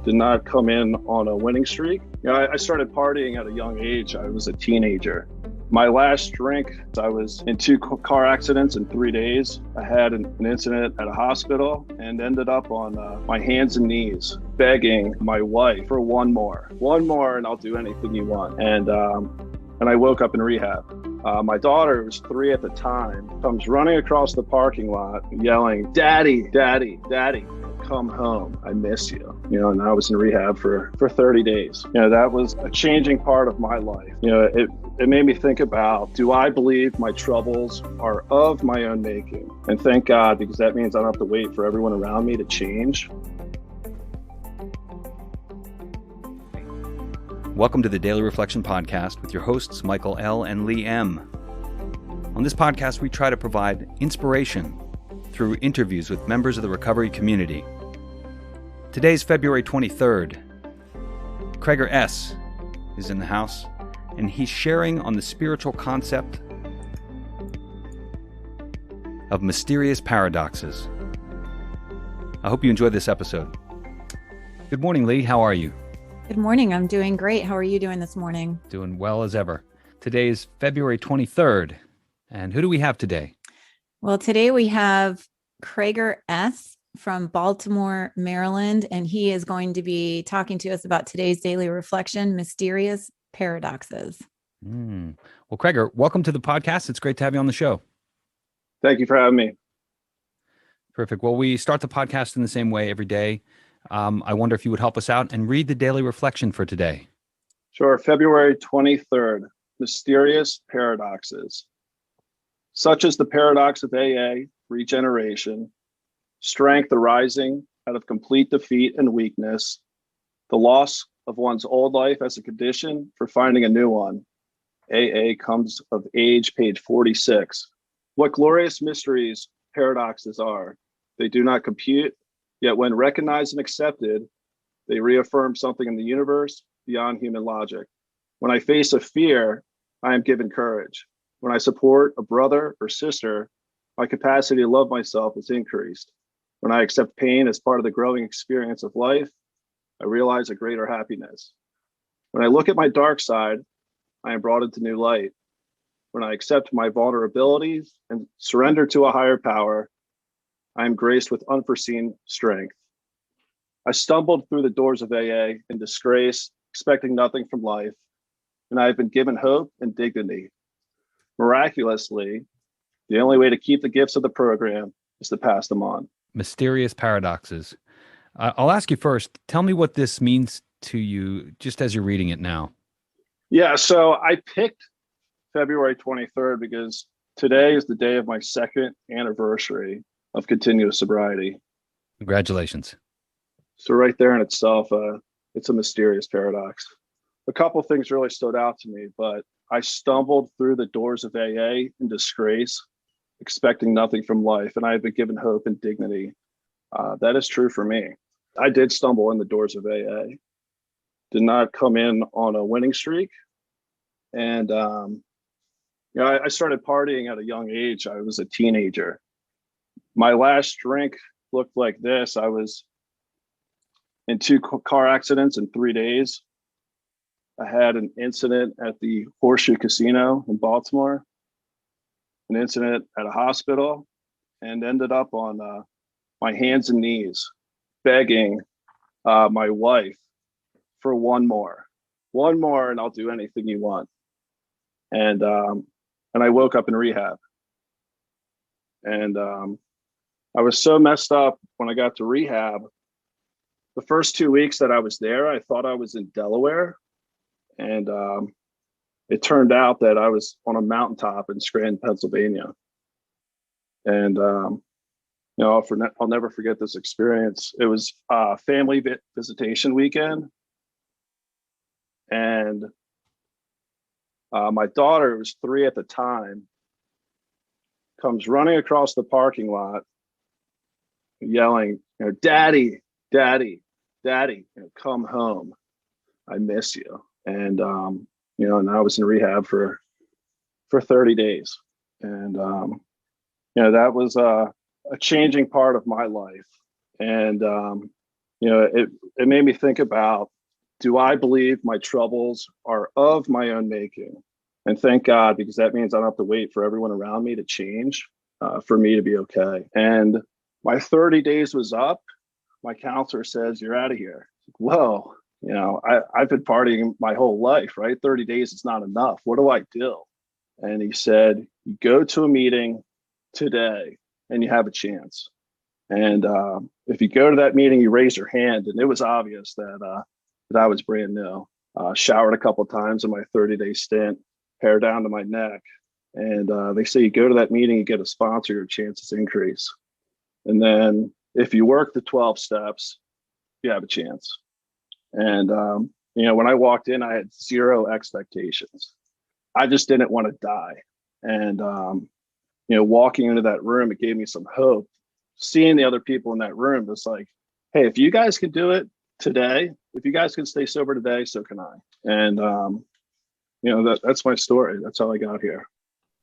did not come in on a winning streak. I started partying at a young age. I was a teenager. My last drink, I was in 2 car accidents in 3 days. I had an incident at a hospital and ended up on my hands and knees begging my wife for one more, and I'll do anything you want. And I woke up in rehab. My daughter, who was 3 at the time, comes running across the parking lot yelling, "Daddy, Daddy, Daddy, come home. I miss you." And I was in rehab for 30 days. That was a changing part of my life. It made me think about, do I believe my troubles are of my own making? And thank God, because that means I don't have to wait for everyone around me to change. Welcome to the Daily Reflection Podcast with your hosts, Michael L. and Lee M. On this podcast, we try to provide inspiration through interviews with members of the recovery community. Today's February 23rd. Krager S. is in the house, and he's sharing on the spiritual concept of mysterious paradoxes. I hope you enjoyed this episode. Good morning, Lee. How are you? Good morning. I'm doing great. How are you doing this morning? Doing well as ever. Today is February 23rd. And who do we have today? Well, today we have Krager S. from Baltimore, Maryland, and he is going to be talking to us about today's daily reflection, mysterious paradoxes. Well, Krager, welcome to the podcast. It's great to have you on the show. Thank you for having me. Perfect. Well, we start the podcast in the same way every day. I wonder if you would help us out and read the daily reflection for today. Sure. February 23rd, mysterious paradoxes. Such as the paradox of AA, regeneration, strength arising out of complete defeat and weakness, the loss of one's old life as a condition for finding a new one. AA comes of age, page 46. What glorious mysteries paradoxes are. They do not compute, yet when recognized and accepted, they reaffirm something in the universe beyond human logic. When I face a fear, I am given courage. When I support a brother or sister, my capacity to love myself is increased. When I accept pain as part of the growing experience of life, I realize a greater happiness. When I look at my dark side, I am brought into new light. When I accept my vulnerabilities and surrender to a higher power, I am graced with unforeseen strength. I stumbled through the doors of AA in disgrace, expecting nothing from life, and I have been given hope and dignity. Miraculously, the only way to keep the gifts of the program is to pass them on. Mysterious paradoxes. I'll ask you first, tell me what this means to you just as you're reading it now. Yeah, so I picked February 23rd because today is the day of my 2nd anniversary of continuous sobriety. Congratulations. So right there in itself, it's a mysterious paradox. A couple things really stood out to me, but I stumbled through the doors of AA in disgrace, expecting nothing from life, and I have been given hope and dignity. That is true for me. I did stumble in the doors of AA, did not come in on a winning streak, and I started partying at a young age. I was a teenager. My last drink looked like this. I was in 2 car accidents in 3 days. I had an incident at the Horseshoe Casino in Baltimore, an incident at a hospital, and ended up on my hands and knees begging my wife for one more, and I'll do anything you want. And I woke up in rehab. And I was so messed up when I got to rehab. The first 2 weeks that I was there, I thought I was in Delaware. And it turned out that I was on a mountaintop in Scranton, Pennsylvania. And, I'll never forget this experience. It was a family visitation weekend. And my daughter, who was 3 at the time, comes running across the parking lot yelling, "Daddy, Daddy, Daddy, come home. I miss you." And, and I was in rehab for 30 days. And, that was a changing part of my life. And It made me think about, do I believe my troubles are of my own making? And thank God, because that means I don't have to wait for everyone around me to change for me to be okay. And my 30 days was up. My counselor says, you're out of here. Whoa, I've been partying my whole life, right? 30 days is not enough. What do I do? And he said, you go to a meeting today and you have a chance. And if you go to that meeting, you raise your hand. And it was obvious that I was brand new. Showered a couple of times in my 30-day stint, hair down to my neck. And they say you go to that meeting, you get a sponsor, your chances increase. And then if you work the 12 steps, you have a chance. And, when I walked in, I had zero expectations. I just didn't want to die. And, walking into that room, it gave me some hope. Seeing the other people in that room, was like, hey, if you guys can do it today, if you guys can stay sober today, so can I. And, that's my story. That's how I got here.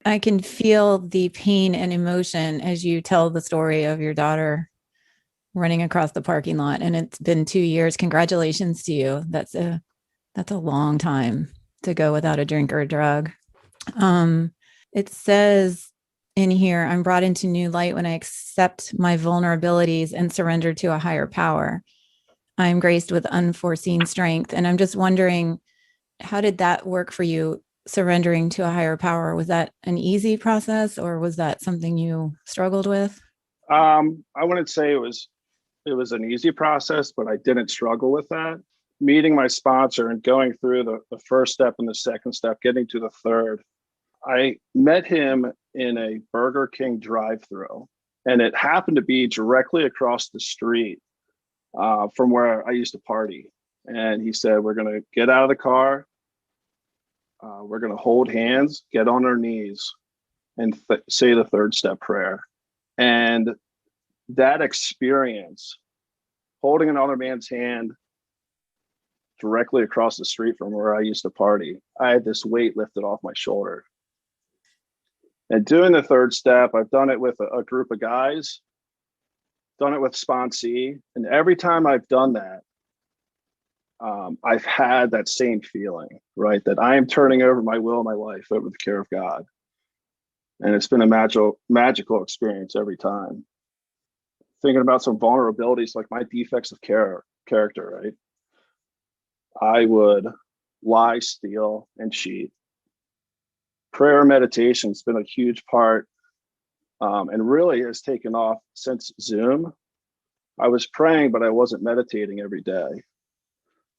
I can feel the pain and emotion as you tell the story of your daughter running across the parking lot. And it's been 2 years. Congratulations to you. That's a long time to go without a drink or a drug. It says in here, I'm brought into new light when I accept my vulnerabilities and surrender to a higher power. I'm graced with unforeseen strength. And I'm just wondering, how did that work for you, surrendering to a higher power? Was that an easy process, or was that something you struggled with? I wouldn't say it was an easy process, but I didn't struggle with that. Meeting my sponsor and going through the first step and the second step, getting to the third, I met him in a Burger King drive-thru, and it happened to be directly across the street from where I used to party. And he said, we're going to get out of the car. We're going to hold hands, get on our knees, and say the third step prayer. And that experience, holding another man's hand directly across the street from where I used to party, I had this weight lifted off my shoulder. And doing the third step, I've done it with a group of guys, done it with sponsee. And every time I've done that, I've had that same feeling, right? That I am turning over my will and my life over the care of God. And it's been a magical experience every time. Thinking about some vulnerabilities, like my defects of character, right? I would lie, steal, and cheat. Prayer and meditation has been a huge part, and really has taken off since Zoom. I was praying, but I wasn't meditating every day.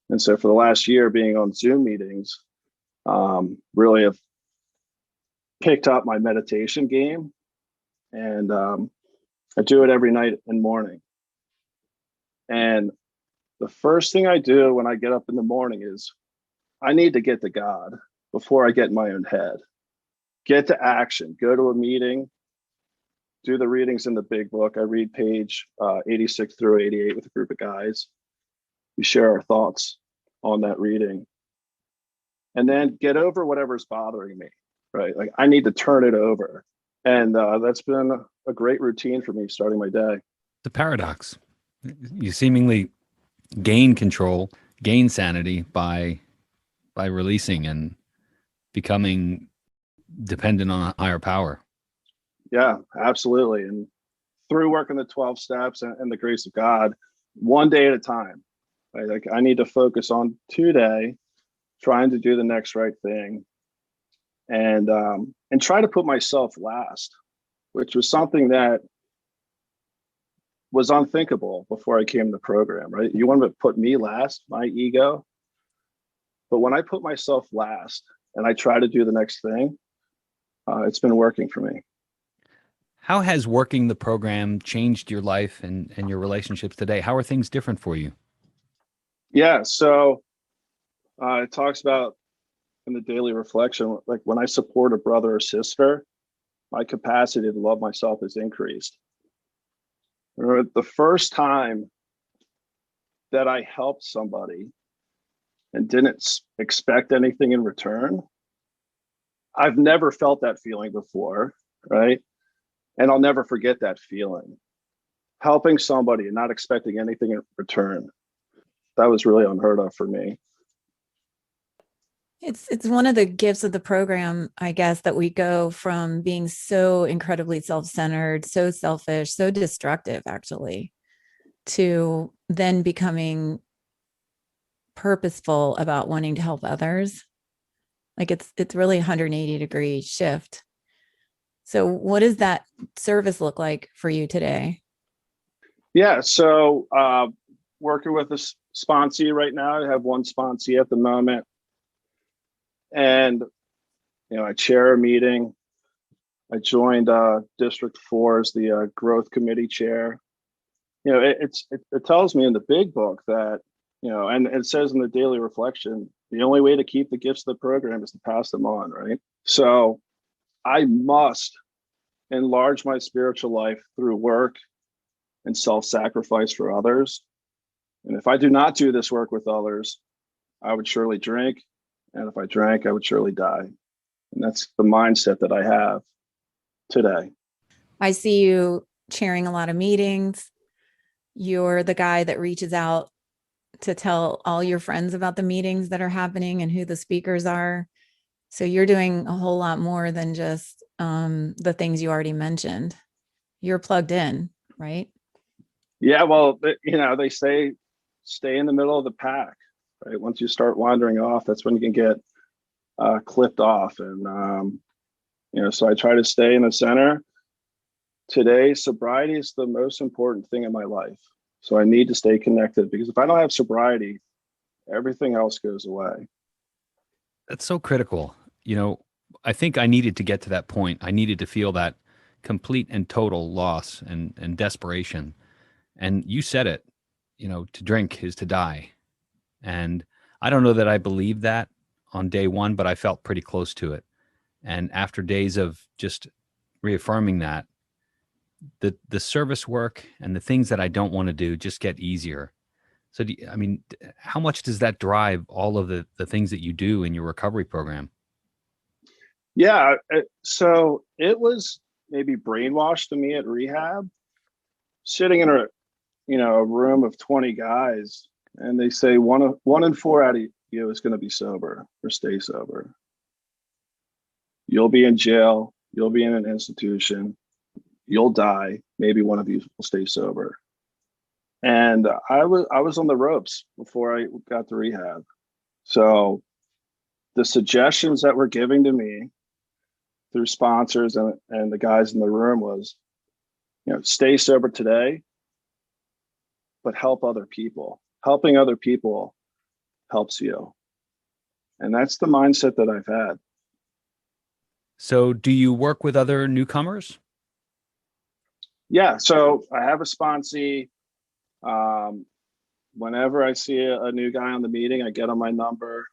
And so for the last year, being on Zoom meetings, really have picked up my meditation game. And I do it every night and morning. And the first thing I do when I get up in the morning is I need to get to God before I get in my own head. Get to action, go to a meeting, do the readings in the big book. I read page 86 through 88 with a group of guys. We share our thoughts on that reading. And then get over whatever's bothering me, right? Like I need to turn it over. And that's been a great routine for me starting my day. The paradox. You seemingly gain control, gain sanity by releasing and becoming dependent on a higher power. Yeah, absolutely. And through working the 12 steps and the grace of God, one day at a time, right? Like I need to focus on today, trying to do the next right thing, and try to put myself last, which was something that was unthinkable before I came to the program, right? You want to put me last, my ego. But when I put myself last and I try to do the next thing, it's been working for me. How has working the program changed your life and your relationships today? How are things different for you? Yeah, so it talks about in the daily reflection, like when I support a brother or sister, my capacity to love myself has increased. Remember, the first time that I helped somebody and didn't expect anything in return, I've never felt that feeling before, right? And I'll never forget that feeling. helping somebody and not expecting anything in return. That was really unheard of for me. It's one of the gifts of the program, I guess, that we go from being so incredibly self-centered, so selfish, so destructive, actually, to then becoming purposeful about wanting to help others. Like it's really a 180-degree shift. So what does that service look like for you today? Yeah, so working with a sponsee right now. I have one sponsee at the moment. And, I chair a meeting. I joined District 4 as the growth committee chair. It tells me in the big book that, and it says in the daily reflection, the only way to keep the gifts of the program is to pass them on, right? So I must enlarge my spiritual life through work and self-sacrifice for others. And if I do not do this work with others, I would surely drink. And if I drank, I would surely die. And that's the mindset that I have today. I see you chairing a lot of meetings. You're the guy that reaches out to tell all your friends about the meetings that are happening and who the speakers are. So you're doing a whole lot more than just the things you already mentioned. You're plugged in, right? Yeah, well, they say stay in the middle of the pack, right? Once you start wandering off, that's when you can get clipped off. And, so I try to stay in the center. Today, sobriety is the most important thing in my life. So I need to stay connected, because if I don't have sobriety, everything else goes away. That's so critical. I think I needed to get to that point. I needed to feel that complete and total loss and desperation. And you said it, to drink is to die. And I don't know that I believed that on day one, but I felt pretty close to it. And after days of just reaffirming that, the service work and the things that I don't want to do just get easier. So, how much does that drive all of the things that you do in your recovery program? Yeah, so it was maybe brainwashed to me at rehab, sitting in a room of 20 guys, and they say one in four out of you is going to be sober or stay sober. You'll be in jail. You'll be in an institution. You'll die. Maybe one of you will stay sober. And I was on the ropes before I got to rehab. So the suggestions that were given to me through sponsors and the guys in the room was, stay sober today, but help other people. Helping other people helps you. And that's the mindset that I've had. So do you work with other newcomers? Yeah, so I have a sponsee. Whenever I see a new guy on the meeting, I get on my number.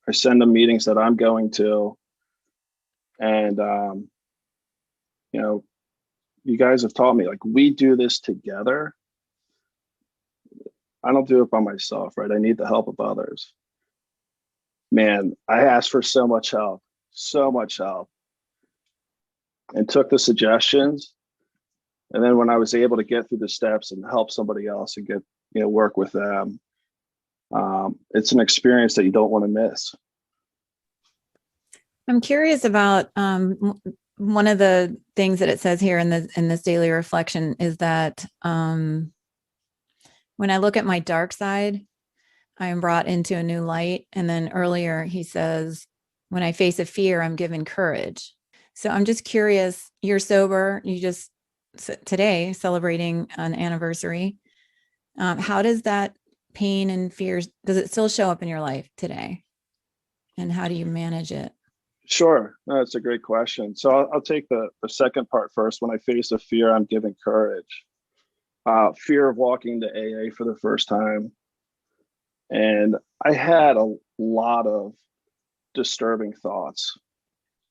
I send them meetings that I'm going to. And, you guys have taught me, like, we do this together. I don't do it by myself, right? I need the help of others. Man, I asked for so much help, and took the suggestions. And then when I was able to get through the steps and help somebody else and get, work with them, it's an experience that you don't want to miss. I'm curious about one of the things that it says here in this daily reflection is that when I look at my dark side, I am brought into a new light. And then earlier he says, when I face a fear, I'm given courage. So I'm just curious, you're sober, you just today celebrating an anniversary. How does that pain and fears, does it still show up in your life today? And how do you manage it? Sure. No, that's a great question. So I'll take the second part first. When I face a fear, I'm given courage. Fear of walking to AA for the first time. And I had a lot of disturbing thoughts,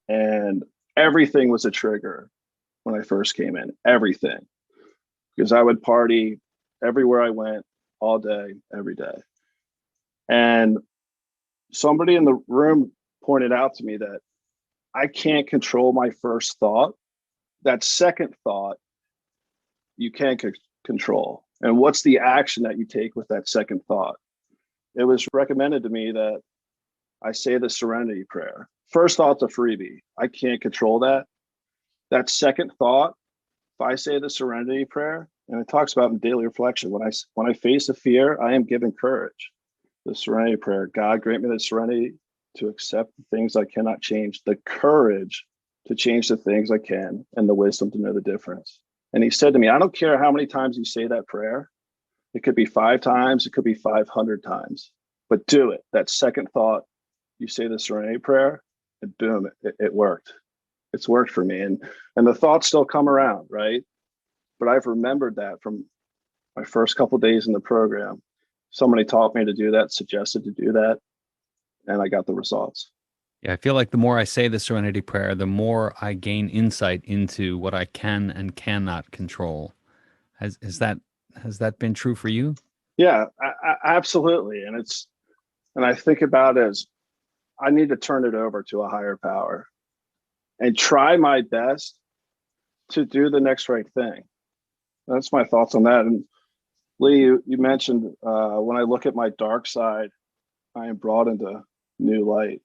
and everything was a trigger when I first came in, everything, because I would party everywhere I went, all day, every day. And somebody in the room pointed out to me that I can't control my first thought. That second thought, you can control? And what's the action that you take with that second thought? It was recommended to me that I say the Serenity Prayer. First thought's a freebie. I can't control that. That second thought, if I say the Serenity Prayer, and it talks about in daily reflection, when I face a fear, I am given courage. The Serenity Prayer, God grant me the serenity to accept the things I cannot change, the courage to change the things I can, and the wisdom to know the difference. And he said to me, I don't care how many times you say that prayer. It could be 5 times, it could be 500 times, but do it. That second thought, you say the Serenity Prayer, and boom, it worked. It's worked for me. And the thoughts still come around, right? But I've remembered that from my first couple of days in the program. Somebody taught me to do that, suggested to do that, and I got the results. Yeah, I feel like the more I say the Serenity Prayer, the more I gain insight into what I can and cannot control. Has that been true for you? Yeah, absolutely. And I think about it as I need to turn it over to a higher power and try my best to do the next right thing. That's my thoughts on that. And Lee, you mentioned when I look at my dark side, I am brought into new light.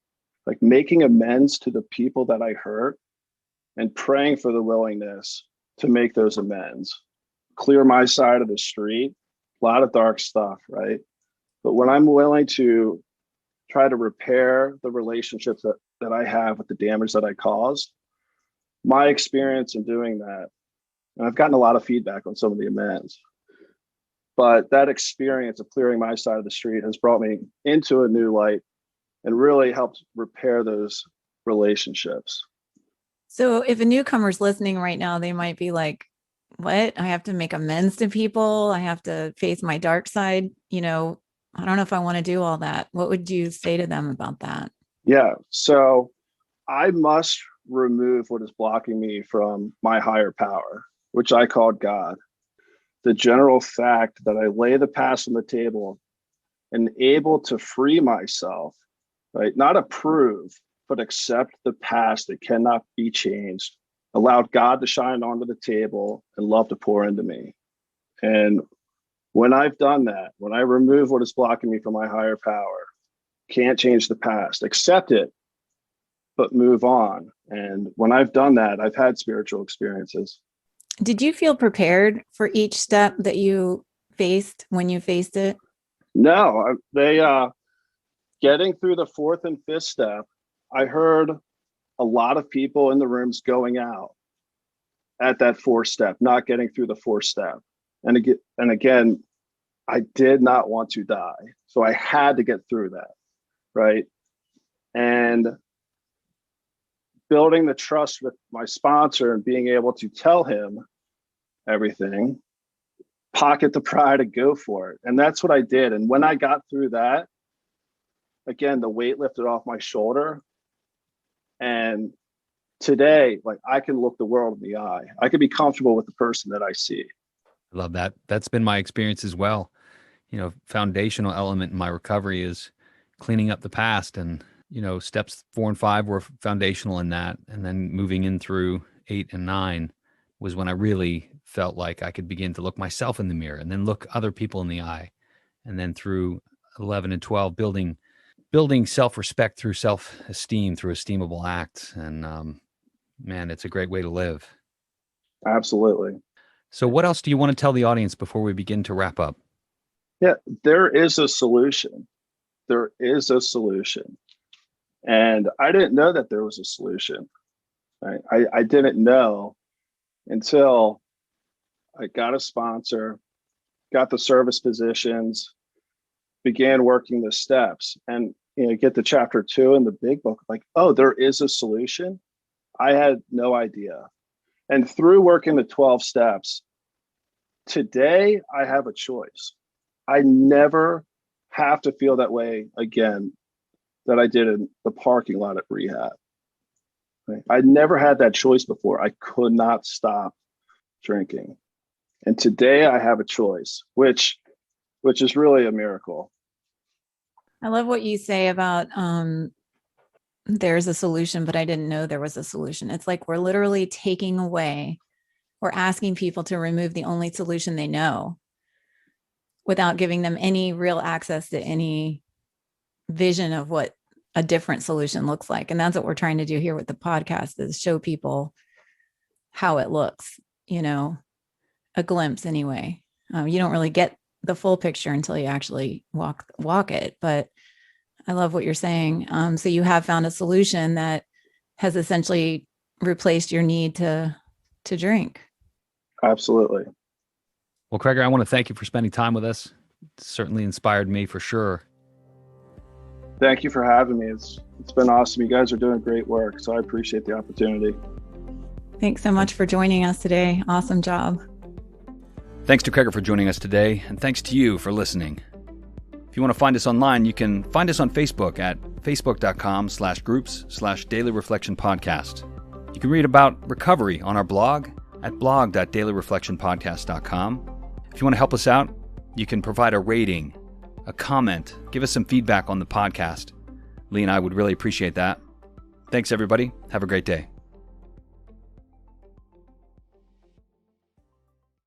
Like making amends to the people that I hurt and praying for the willingness to make those amends. Clear my side of the street, a lot of dark stuff, right? But when I'm willing to try to repair the relationships that I have with the damage that I caused, my experience in doing that, and I've gotten a lot of feedback on some of the amends, but that experience of clearing my side of the street has brought me into a new light and really helped repair those relationships. So if a newcomer's listening right now, they might be like, what? I have to make amends to people. I have to face my dark side. I don't know if I want to do all that. What would you say to them about that? Yeah. So I must remove what is blocking me from my higher power, which I called God. The general fact that I lay the past on the table and able to free myself, right? Not approve, but accept the past that cannot be changed, allowed God to shine onto the table and love to pour into me. And when I've done that, when I remove what is blocking me from my higher power, can't change the past, accept it, but move on. And when I've done that, I've had spiritual experiences. Did you feel prepared for each step that you faced when you faced it? No, getting through the 4th and 5th step, I heard a lot of people in the rooms going out at that 4th step, not getting through the 4th step. And again, I did not want to die. So I had to get through that, right? And building the trust with my sponsor and being able to tell him everything, pocket the pride and go for it. And that's what I did. And when I got through that, again, the weight lifted off my shoulder. And today, like I can look the world in the eye. I can be comfortable with the person that I see. I love that. That's been my experience as well. Foundational element in my recovery is cleaning up the past, and steps 4 and 5 were foundational in that. And then moving in through 8 and 9 was when I really felt like I could begin to look myself in the mirror and then look other people in the eye. And then through 11 and 12, building self-respect through self-esteem, through esteemable acts. And man, it's a great way to live. Absolutely. So what else do you want to tell the audience before we begin to wrap up? Yeah, there is a solution. There is a solution. And I didn't know that there was a solution. Right? I didn't know until I got a sponsor, got the service positions, began working the steps, and get to chapter 2 in the big book, like, oh, there is a solution. I had no idea. And through working the 12 steps, today I have a choice. I never have to feel that way again that I did in the parking lot at rehab. Right? I never had that choice before. I could not stop drinking. And today I have a choice, which is really a miracle. I love what you say about there's a solution, but I didn't know there was a solution. It's like we're literally taking away or asking people to remove the only solution they know without giving them any real access to any vision of what a different solution looks like. And that's what we're trying to do here with the podcast, is show people how it looks, a glimpse anyway. You don't really get the full picture until you actually walk it. But I love what you're saying. So you have found a solution that has essentially replaced your need to drink. Absolutely. Well, Krager, I want to thank you for spending time with us. It certainly inspired me for sure. Thank you for having me. It's been awesome. You guys are doing great work, so I appreciate the opportunity. Thanks so much for joining us today. Awesome job. Thanks to Krager for joining us today, and thanks to you for listening. If you want to find us online, you can find us on Facebook at facebook.com/groups/Daily Reflection Podcast. You can read about recovery on our blog at blog.dailyreflectionpodcast.com. If you want to help us out, you can provide a rating, a comment, give us some feedback on the podcast. Lee and I would really appreciate that. Thanks, everybody. Have a great day.